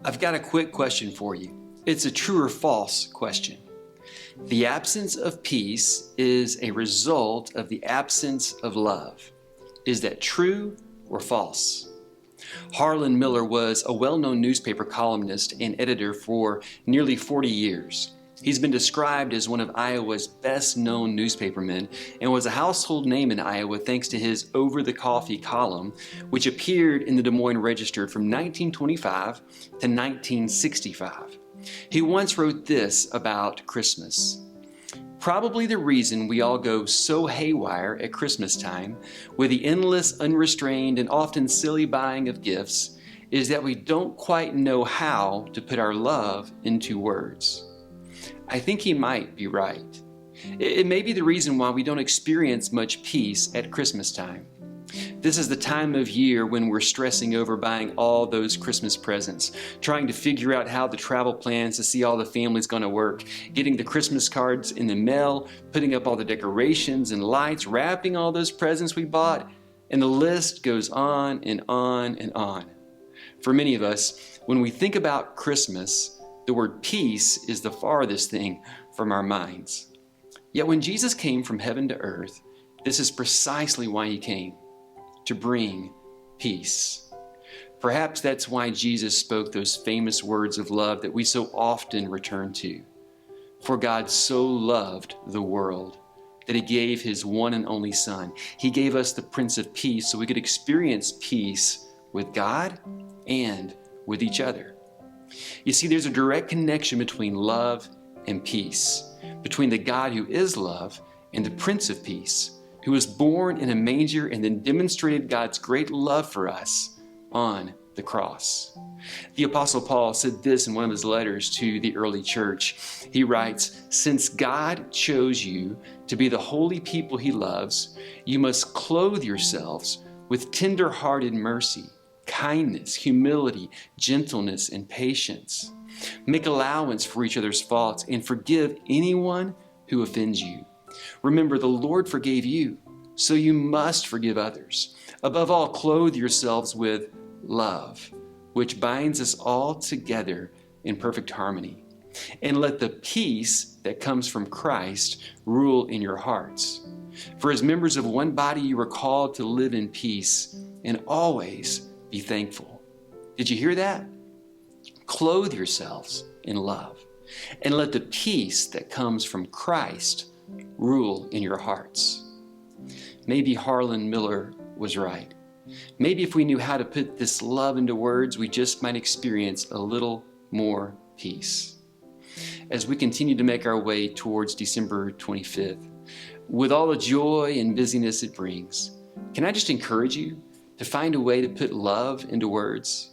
I've got a quick question for you. It's a true or false question. The absence of peace is a result of the absence of love. Is that true or false? Harlan Miller was a well-known newspaper columnist and editor for nearly 40 years. He's been described as one of Iowa's best-known newspapermen and was a household name in Iowa thanks to his Over the Coffee column, which appeared in the Des Moines Register from 1925 to 1965. He once wrote this about Christmas. Probably the reason we all go so haywire at Christmas time with the endless, unrestrained, and often silly buying of gifts is that we don't quite know how to put our love into words. I think he might be right. It may be the reason why we don't experience much peace at Christmas time. This is the time of year when we're stressing over buying all those Christmas presents, trying to figure out how the travel plans to see all the family's going to work, getting the Christmas cards in the mail, putting up all the decorations and lights, wrapping all those presents we bought, and the list goes on and on and on. For many of us, when we think about Christmas, the word peace is the farthest thing from our minds. Yet when Jesus came from heaven to earth, this is precisely why he came, to bring peace. Perhaps that's why Jesus spoke those famous words of love that we so often return to. For God so loved the world that he gave his one and only Son. He gave us the Prince of Peace so we could experience peace with God and with each other. You see, there's a direct connection between love and peace, between the God who is love and the Prince of Peace, who was born in a manger and then demonstrated God's great love for us on the cross. The Apostle Paul said this in one of his letters to the early church. He writes, "Since God chose you to be the holy people he loves, you must clothe yourselves with tender-hearted mercy, kindness, humility, gentleness, and patience. Make allowance for each other's faults and forgive anyone who offends you. Remember, the Lord forgave you, so you must forgive others. Above all, clothe yourselves with love, which binds us all together in perfect harmony. And let the peace that comes from Christ rule in your hearts. For as members of one body, you are called to live in peace and always be thankful." Did you hear that? Clothe yourselves in love, and let the peace that comes from Christ rule in your hearts. Maybe Harlan Miller was right. Maybe if we knew how to put this love into words, we just might experience a little more peace. As we continue to make our way towards December 25th, with all the joy and busyness it brings, can I just encourage you to find a way to put love into words?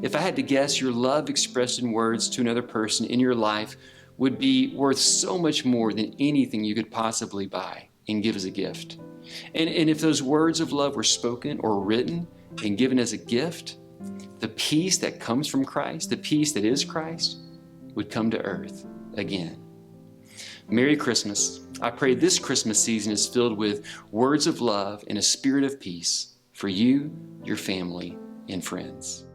If I had to guess, your love expressed in words to another person in your life would be worth so much more than anything you could possibly buy and give as a gift. And if those words of love were spoken or written and given as a gift, the peace that comes from Christ, the peace that is Christ, would come to earth again. Merry Christmas. I pray this Christmas season is filled with words of love and a spirit of peace for you, your family, and friends.